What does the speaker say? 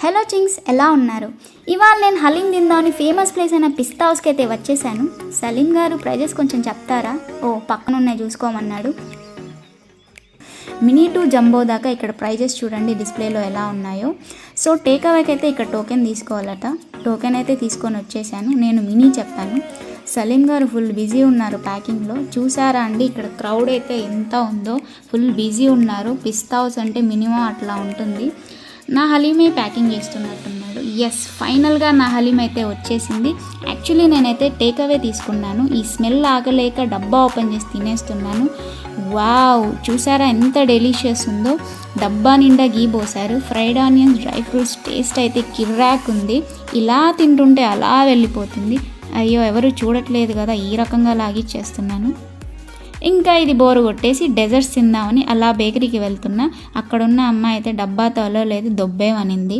Hello Ching's, ఎలా ఉన్నారు? ఇవాళ నేను హలీం తిందామని ఫేమస్ ప్లేస్ అయిన పిస్తా హౌస్కి అయితే వచ్చేసాను. సలీం గారు ప్రైజెస్ కొంచెం చెప్తారా? పక్కన ఉన్నాయి చూసుకోమన్నాడు. మినీ టు జంబో దాకా ఇక్కడ ప్రైజెస్ చూడండి డిస్ప్లేలో ఎలా ఉన్నాయో. సో టేక్అవేకి అయితే ఇక్కడ టోకెన్ తీసుకోవాలట. టోకెన్ అయితే తీసుకొని వచ్చేసాను. నేను మినీ చెప్పాను. సలీం గారు ఫుల్ బిజీ ఉన్నారు ప్యాకింగ్లో. చూసారా అండి, ఇక్కడ క్రౌడ్ అయితే ఎంత ఉందో, ఫుల్ బిజీ ఉన్నారు. పిస్తా హౌస్ అంటే మినిమం అట్లా ఉంటుంది. నా హలీమే ప్యాకింగ్ చేస్తున్నట్టున్నాడు. ఎస్, ఫైనల్గా నా హలీం అయితే వచ్చేసింది. యాక్చువల్లీ నేనైతే టేక్అవే తీసుకున్నాను. ఈ స్మెల్ ఆగలేక డబ్బా ఓపెన్ చేసి తినేస్తున్నాను. వావ్, చూసారా ఎంత డెలిషియస్ ఉందో. డబ్బా నిండా గీ పోసారు. Fried onions, dry fruits taste అయితే కిర్రాక్ ఉంది. ఇలా తింటుంటే అలా వెళ్ళిపోతుంది. అయ్యో, ఎవరు చూడట్లేదు కదా, ఈ రకంగా లాగిచ్చేస్తున్నాను. ఇంకా ఇది బోరు కొట్టేసి డెజర్ట్స్ తిందామని అలా బేకరీకి వెళ్తున్నా. అక్కడున్న అమ్మాయి అయితే డబ్బాతో అలో లేదు, దొబ్బేమనింది.